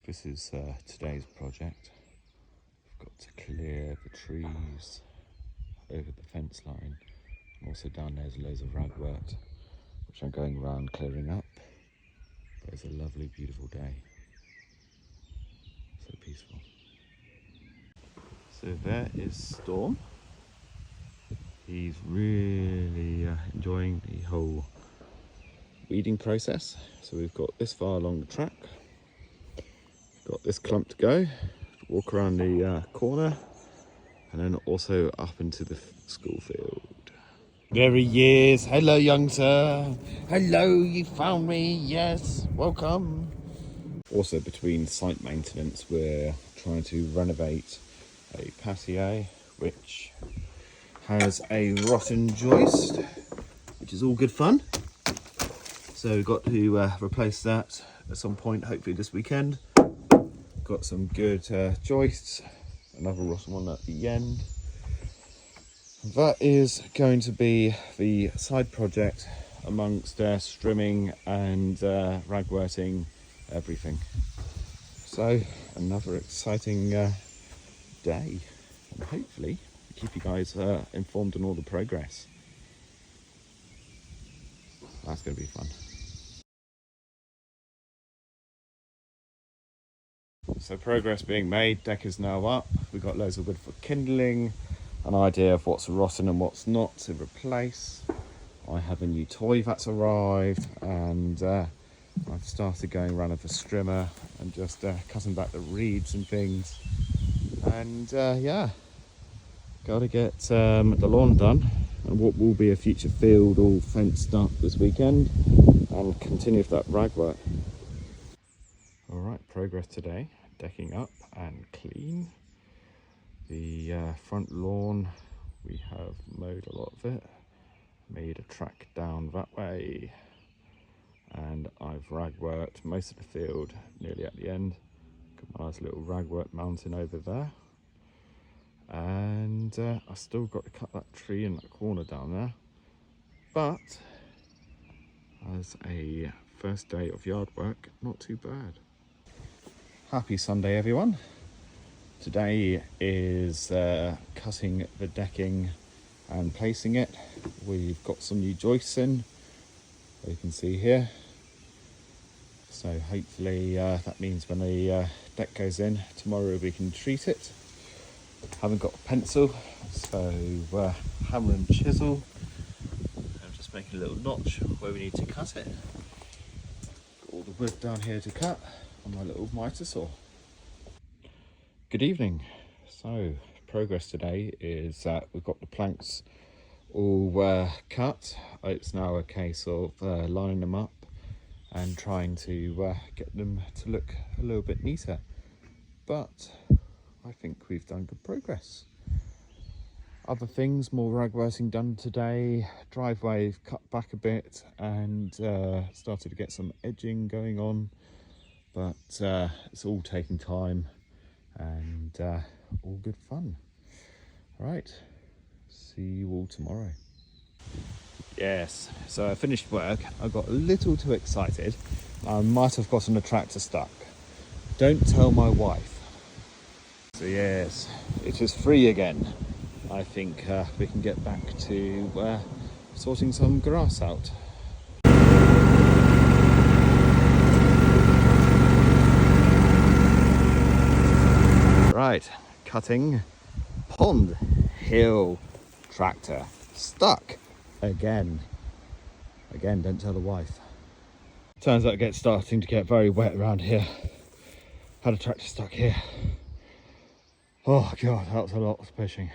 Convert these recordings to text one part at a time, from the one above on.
This is today's project. We've got to clear the trees over the fence line. And also down there's loads of ragwort, which I'm going around clearing up. But it's a lovely, beautiful day. So peaceful. So there is Storm. He's really enjoying the whole weeding process. So we've got this far along the track. Got this clump to go. Walk around the corner and then also up into the school field. There he is. Hello, young sir. Hello, you found me. Yes, welcome. Also, between site maintenance, we're trying to renovate a patio which has a rotten joist, which is all good fun. So we've got to replace that at some point, hopefully this weekend. Got some good joists, another rotten one at the end. That is going to be the side project amongst strimming and ragworting everything. So another exciting day, and hopefully keep you guys informed on all the progress. That's going to be fun. So progress being made, deck is now up. We've got loads of wood for kindling, an idea of what's rotten and what's not to replace. I have a new toy that's arrived, and I've started going around with a strimmer and just cutting back the reeds and things. And yeah, got to get the lawn done and what will be a future field all fenced up this weekend, and continue with that ragwort. All right, progress today. Decking up and clean. The front lawn, we have mowed a lot of it, made a track down that way, and I've ragwort most of the field nearly at the end. Got my nice little ragwort mountain over there, and I still got to cut that tree in that corner down there, but as a first day of yard work, not too bad. Happy Sunday, everyone. Today is cutting the decking and placing it. We've got some new joists in, you can see here. So hopefully that means when the deck goes in tomorrow we can treat it. Haven't got a pencil, so hammer and chisel. I'm just making a little notch where we need to cut it. Got all the wood down here to cut on my little miter saw. Good evening. So progress today is that we've got the planks all cut. It's now a case of lining them up and trying to get them to look a little bit neater, but I think we've done good progress. Other things, more ragworting done today, driveway cut back a bit and started to get some edging going on, but it's all taking time and all good fun. Right, see you all tomorrow. Yes, so I finished work. I got a little too excited. I might have gotten the tractor stuck. Don't tell my wife. So yes, it is free again. I think we can get back to sorting some grass out. Right, cutting Pond Hill tractor stuck again. Again, don't tell the wife. Turns out it's starting to get very wet around here. Had a tractor stuck here. Oh god, that was a lot of pushing.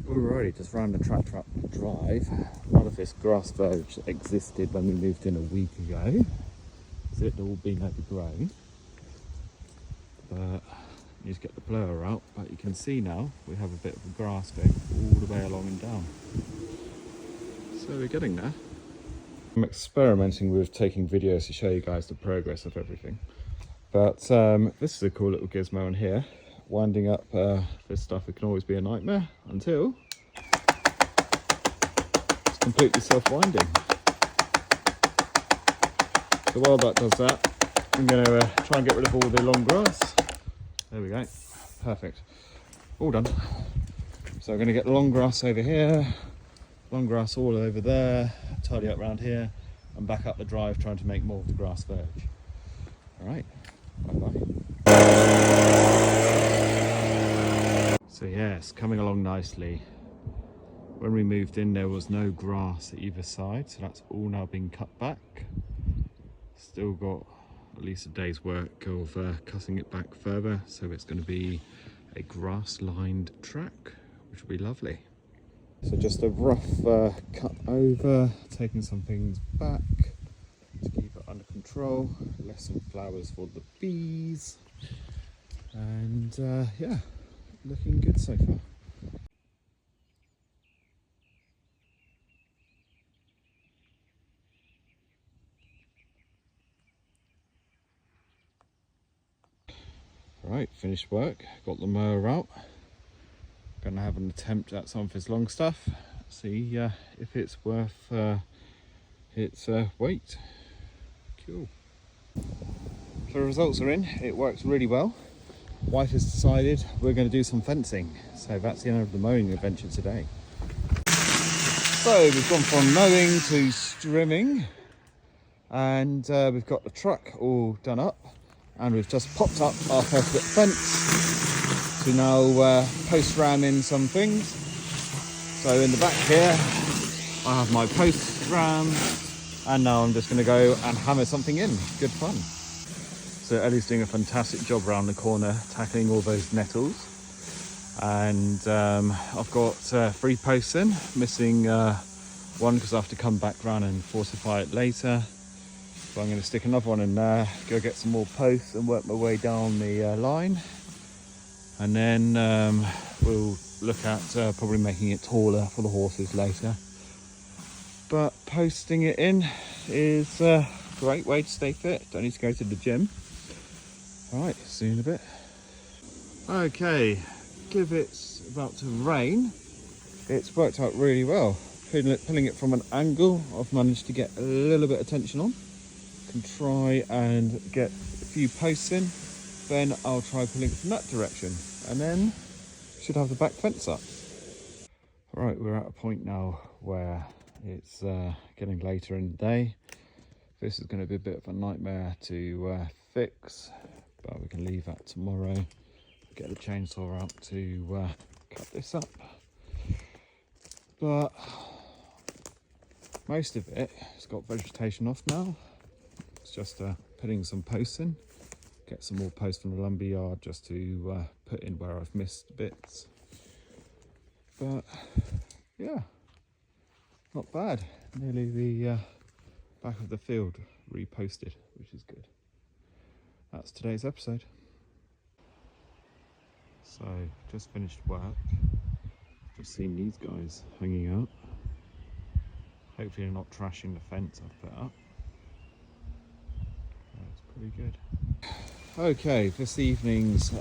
Alrighty, just round the tractor up the drive. None of this grass verge existed when we moved in a week ago, so it had all been overgrown. But you just get the blower out, but you can see now we have a bit of grass going all the way along and down. So we're getting there. I'm experimenting with taking videos to show you guys the progress of everything. But this is a cool little gizmo in here. Winding up this stuff, it can always be a nightmare until it's completely self-winding. So while that does that, I'm going to try and get rid of all the long grass. There we go. Perfect. All done. So I'm going to get long grass over here, long grass all over there, tidy up around here, and back up the drive trying to make more of the grass verge. All right. Bye-bye. So yes, coming along nicely. When we moved in, there was no grass at either side, so that's all now been cut back. Still got at least a day's work of cutting it back further, so it's going to be a grass-lined track, which will be lovely. So just a rough cut over, taking some things back to keep it under control. Left some flowers for the bees, and yeah, looking good so far. Right, finished work, got the mower out. Gonna have an attempt at some of his long stuff, see if it's worth its weight. Cool. So the results are in, it works really well. Wife has decided we're going to do some fencing, so that's the end of the mowing adventure today. So we've gone from mowing to strimming, and we've got the truck all done up, and we've just popped up our first bit of fence to now post ram in some things. So in the back here I have my post ram, and now I'm just going to go and hammer something in. Good fun. So Ellie's doing a fantastic job around the corner tackling all those nettles, and I've got 3 posts in, missing one because I have to come back round and fortify it later. So I'm going to stick another one in there, go get some more posts and work my way down the line, and then we'll look at probably making it taller for the horses later. But posting it in is a great way to stay fit. Don't need to go to the gym. All right, see you in a bit. Okay, give it's about to rain. It's worked out really well. Pulling it from an angle, I've managed to get a little bit of tension on. Can try and get a few posts in, then I'll try pulling it from that direction, and then should have the back fence up. All right, we're at a point now where it's getting later in the day. This is going to be a bit of a nightmare to fix, but we can leave that tomorrow. Get the chainsaw out to cut this up. But most of it has got vegetation off now. It's just putting some posts in. Get some more posts from the lumber yard just to put in where I've missed bits. But yeah, not bad. Nearly the back of the field reposted, which is good. That's today's episode. So just finished work. Just seen these guys hanging out. Hopefully they're not trashing the fence I've put up. That's pretty good. Okay, this evening's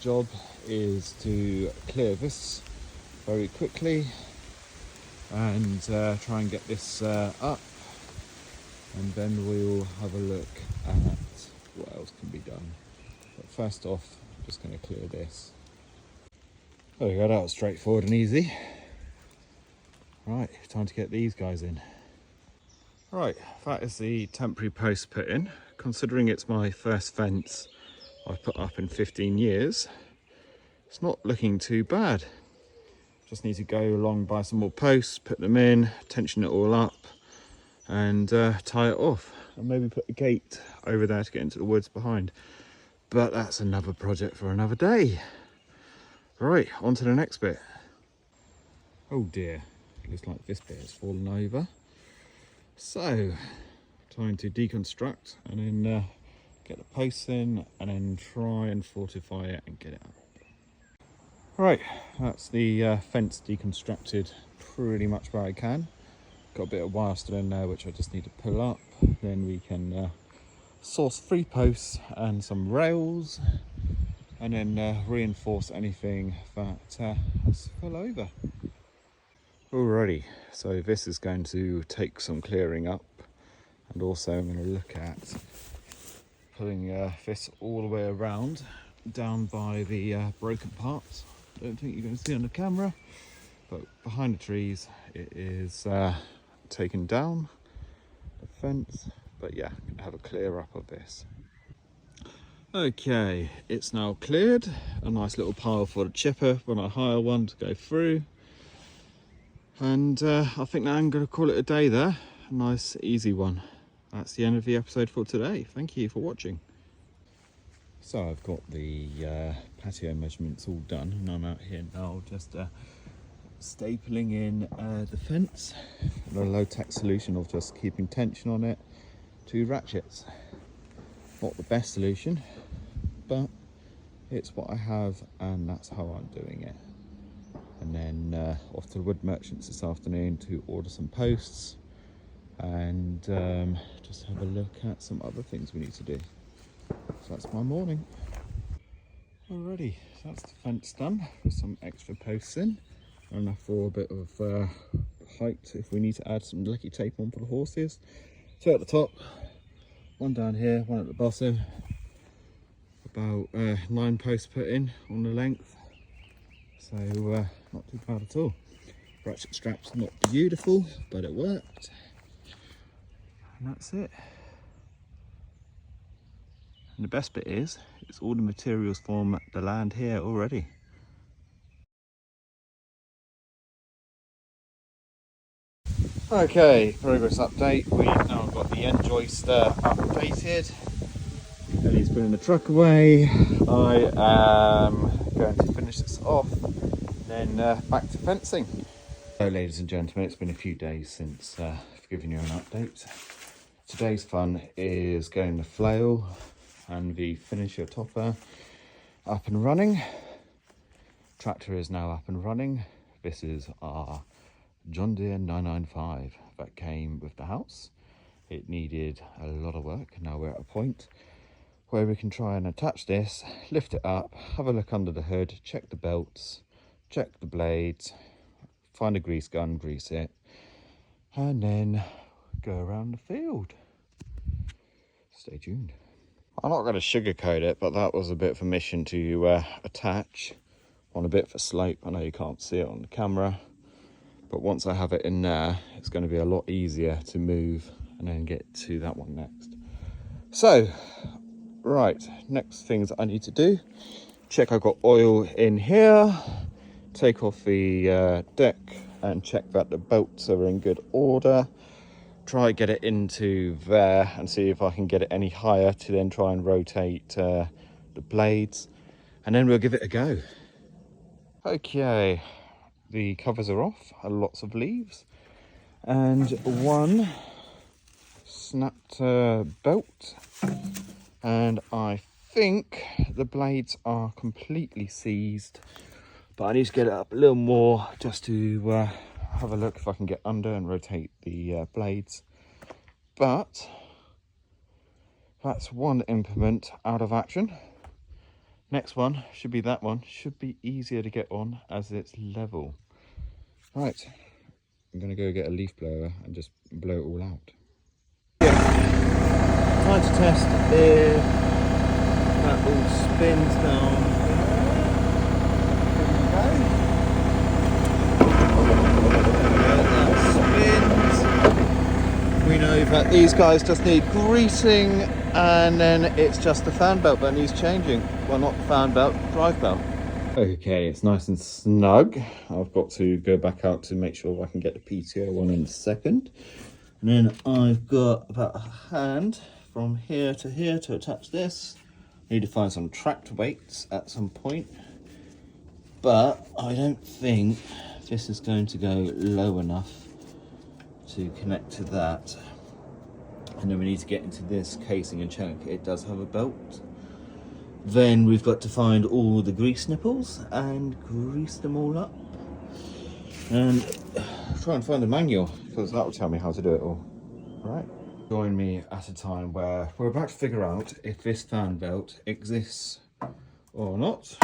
job is to clear this very quickly and try and get this up, and then we'll have a look at what else can be done. But first off, I'm just going to clear this. There we go, that was straightforward and easy. Right, time to get these guys in. Right, that is the temporary post put in. Considering it's my first fence I've put up in 15 years, it's not looking too bad. Just need to go along, buy some more posts, put them in, tension it all up, and tie it off. And maybe put a gate over there to get into the woods behind. But that's another project for another day. Right, on to the next bit. Oh dear, it looks like this bit has fallen over. So, time to deconstruct and then get the posts in and then try and fortify it and get it up. Right, that's the fence deconstructed pretty much where I can. Got a bit of wire still in there which I just need to pull up. Then we can source 3 posts and some rails, and then reinforce anything that has fell over. Alrighty, so this is going to take some clearing up, and also I'm going to look at pulling this all the way around down by the broken parts. Don't think you're going to see on the camera, but behind the trees it is taken down the fence. But yeah, gonna have a clear up of this. Okay, it's now cleared. A nice little pile for the chipper when I hire one to go through. And I think now I'm going to call it a day there. A nice, easy one. That's the end of the episode for today. Thank you for watching. So I've got the patio measurements all done, and I'm out here now just stapling in the fence. A low-tech solution of just keeping tension on it. 2 ratchets. Not the best solution, but it's what I have, and that's how I'm doing it. And then off to the wood merchants this afternoon to order some posts and just have a look at some other things we need to do. So that's my morning. Alrighty, so that's the fence done with some extra posts in, enough for a bit of height if we need to add some lecky tape on for the horses. 2 at the top, 1 down here, 1 at the bottom. About 9 posts put in on the length, so not too bad at all. Ratchet straps not beautiful, but it worked, and that's it. And the best bit is, it's all the materials from the land here already. Okay, progress update. We've now got the end joist updated. Ellie's putting the truck away. I am going to finish this off, then back to fencing. So ladies and gentlemen, it's been a few days since I've given you an update. Today's fun is getting the flail and the finisher topper up and running. Tractor is now up and running. This is our John Deere 995 that came with the house. It needed a lot of work. Now we're at a point where we can try and attach this, lift it up, have a look under the hood, check the belts, check the blades, find a grease gun, grease it, and then go around the field. Stay tuned. I'm not going to sugarcoat it, but that was a bit of a mission to attach on a bit of a slope. I know you can't see it on the camera, but once I have it in there, it's going to be a lot easier to move and then get to that one next. So, right, next things I need to do, check I've got oil in here, take off the deck and check that the bolts are in good order, try get it into there and see if I can get it any higher to then try and rotate the blades, and then we'll give it a go. Okay, the covers are off, lots of leaves, and 1 snapped belt, and I think the blades are completely seized, but I need to get it up a little more just to have a look if I can get under and rotate the blades. But that's 1 implement out of action. Next one should be that one. Should be easier to get on as it's level. Right, I'm gonna go get a leaf blower and just blow it all out. Time to test if that all spins down. We know that these guys just need greasing, and then it's just the fan belt that needs changing. Well, not the fan belt, drive belt. Okay, it's nice and snug. I've got to go back out to make sure I can get the PTO one in a second. And then I've got about a hand from here to attach this. I need to find some tractor weights at some point, but I don't think this is going to go low enough to connect to that. And then we need to get into this casing and check it does have a belt. Then we've got to find all the grease nipples and grease them all up, and try and find the manual, because that will tell me how to do it all. Right, join me at a time where we're about to figure out if this fan belt exists or not.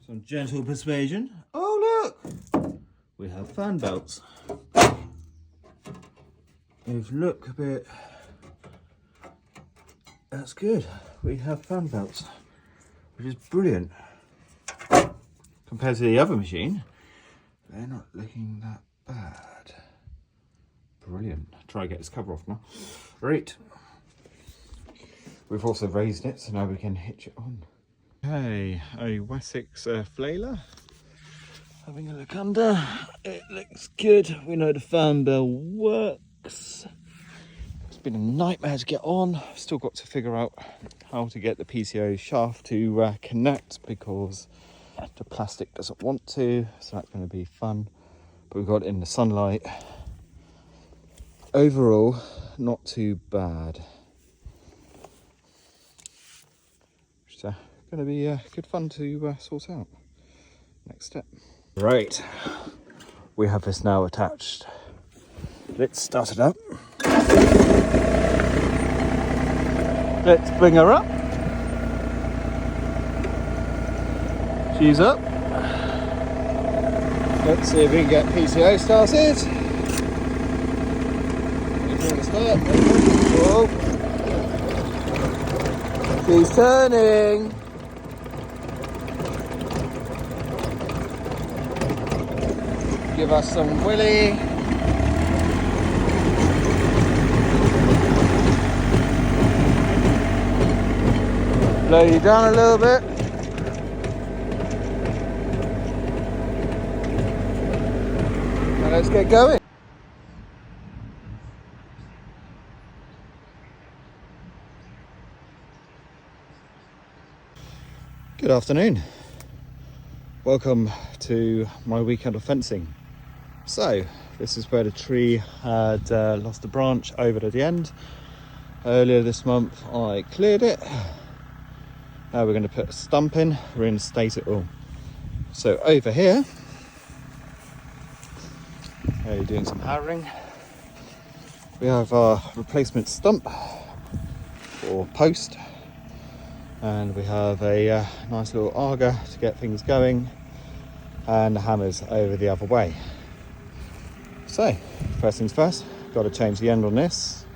Some gentle persuasion. Oh look, we have fan belts. If look a bit, that's good. We have fan belts, which is brilliant. Compared to the other machine, they're not looking that bad. Brilliant. Try to get this cover off now. Right. We've also raised it, so now we can hitch it on. Okay, a Wessex flailer. Having a look under. It looks good. We know the fan bell works. It's been a nightmare to get on. Still got to figure out how to get the PCO shaft to connect because the plastic doesn't want to. So that's going to be fun. But we've got it in the sunlight. Overall, not too bad. It's going to be good fun to sort out. Next step. Right, we have this now attached. Let's start it up. Let's bring her up. She's up. Let's see if we can get PCO started. Start. Whoa. She's turning. Give us some willy. Blow you down a little bit. And let's get going. Good afternoon. Welcome to my weekend of fencing. So, this is where the tree had lost a branch over at the end. Earlier this month I cleared it. Now we're going to put a stump in, reinstate it all. So over here, we're doing some hammering. We have our replacement stump or post. And we have a nice little auger to get things going. And the hammer's over the other way. So, first things first, got to change the end on this,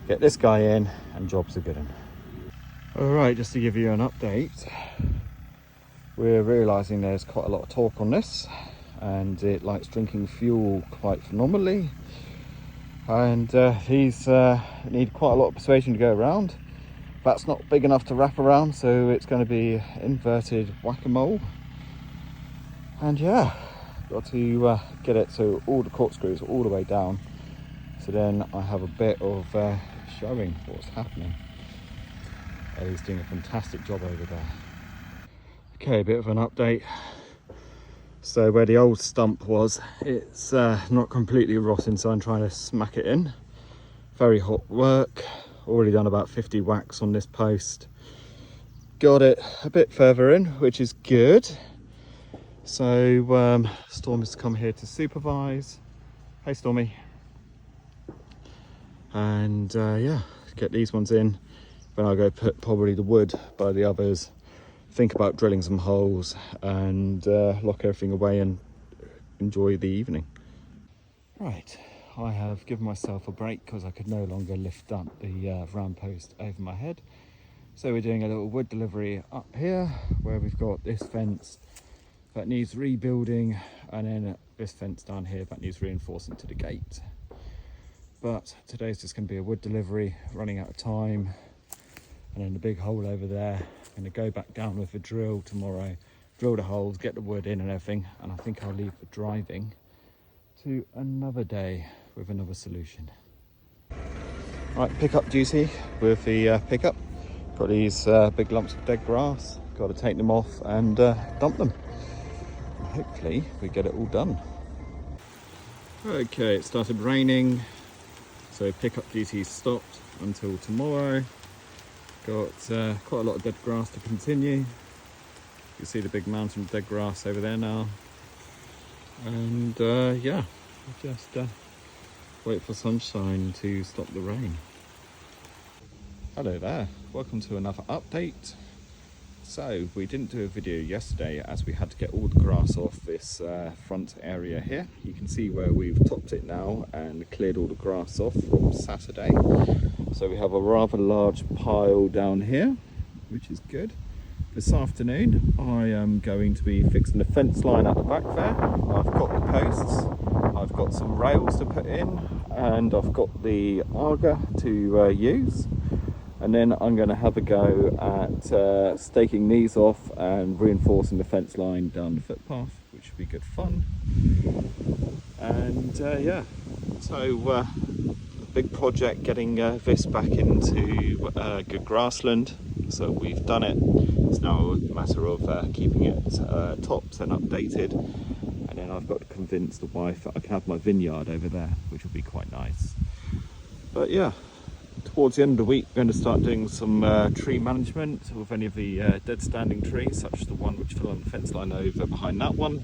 get this guy in, and jobs are good one. Alright, just to give you an update, we're realising there's quite a lot of torque on this, and it likes drinking fuel quite phenomenally. And these need quite a lot of persuasion to go around. That's not big enough to wrap around, so it's going to be inverted whack-a-mole. And yeah, got to get it so all the corkscrews are all the way down, so then I have a bit of showing what's happening. Eddie's doing a fantastic job over there. Okay, a bit of an update. So where the old stump was, it's not completely rotten, so I'm trying to smack it in. Very hot work. Already done about 50 whacks on this post. Got it a bit further in, which is good. So Storm has come here to supervise. Hey Stormy. And yeah, get these ones in. Then I'll go put probably the wood by the others. Think about drilling some holes and lock everything away and enjoy the evening. Right, I have given myself a break because I could no longer lift up the round post over my head. So we're doing a little wood delivery up here where we've got this fence that needs rebuilding, and then this fence down here that needs reinforcing to the gate. But today's just going to be a wood delivery, running out of time. And then the big hole over there, I'm going to go back down with a drill tomorrow, drill the holes, get the wood in and everything, and I think I'll leave the driving to another day with another solution. Right, pickup duty with the pickup. Got these big lumps of dead grass, got to take them off and dump them. Hopefully we get it all done. Okay, it started raining, so pickup duty stopped until tomorrow. Got quite a lot of dead grass to continue. You can see the big mountain of dead grass over there now. And yeah, just wait for sunshine to stop the rain. Hello there, welcome to another update. So we didn't do a video yesterday as we had to get all the grass off this front area here. You can see where we've topped it now and cleared all the grass off from Saturday. So we have a rather large pile down here, which is good. This afternoon I am going to be fixing the fence line at the back there. I've got the posts, I've got some rails to put in, and I've got the auger to use. And then I'm going to have a go at staking these off and reinforcing the fence line down the footpath, which should be good fun. And yeah, so big project getting this back into good grassland. So we've done it. It's now a matter of keeping it topped and updated. And then I've got to convince the wife that I can have my vineyard over there, which will be quite nice. But yeah. Towards the end of the week, we're going to start doing some tree management with any of the dead standing trees, such as the one which fell on the fence line over behind that one.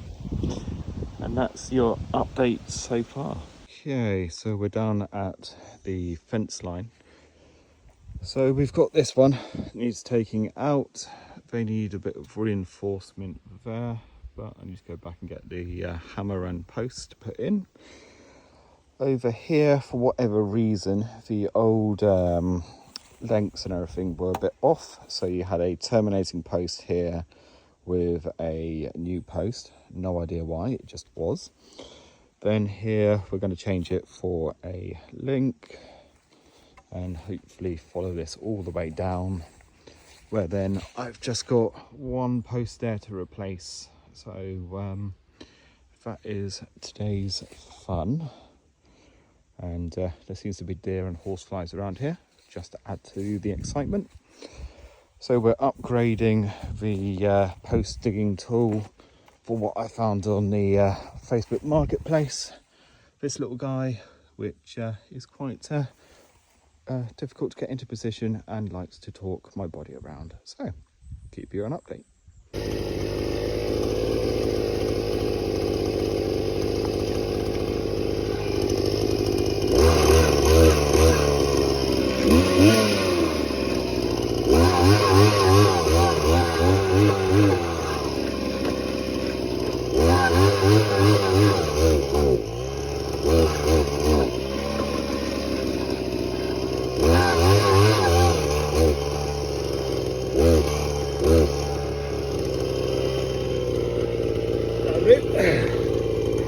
And that's your update so far. Okay, so we're down at the fence line. So we've got this one, needs taking out. They need a bit of reinforcement there, but I need to go back and get the hammer and post put in. Over here, for whatever reason, the old lengths and everything were a bit off. So you had a terminating post here with a new post. No idea why, it just was. Then here, we're going to change it for a link and hopefully follow this all the way down. Where then I've just got one post there to replace. So that is today's fun. And there seems to be deer and horseflies around here, just to add to the excitement. So we're upgrading the post digging tool for what I found on the Facebook Marketplace. This little guy, which is quite difficult to get into position and likes to talk my body around. So keep you an update.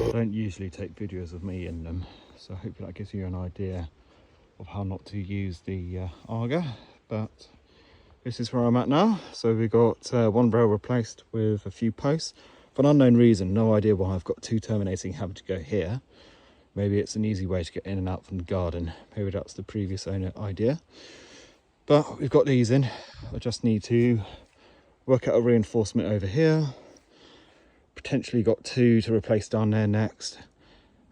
I don't usually take videos of me in them, so hopefully that gives you an idea of how not to use the auger, but this is where I'm at now. So we got one rail replaced with a few posts. For an unknown reason, no idea why I've got two terminating having to go here. Maybe it's an easy way to get in and out from the garden. Maybe that's the previous owner idea. But we've got these in. I just need to work out a reinforcement over here. Potentially got two to replace down there next.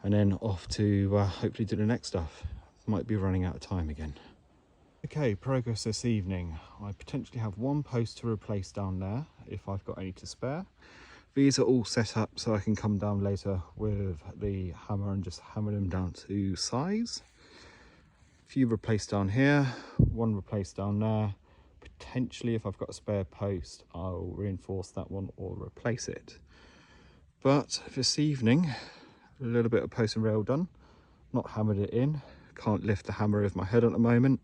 And then off to hopefully do the next stuff. Might be running out of time again. Okay, progress this evening. I potentially have one post to replace down there if I've got any to spare. These are all set up so I can come down later with the hammer and just hammer them down to size. A few replaced down here, one replaced down there. Potentially if I've got a spare post, I'll reinforce that one or replace it. But this evening, a little bit of post and rail done. Not hammered it in. Can't lift the hammer over my head at the moment,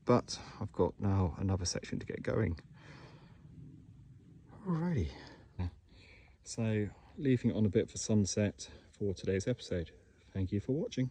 but I've got now another section to get going. Alrighty. So leaving it on a bit of a sunset for today's episode. Thank you for watching.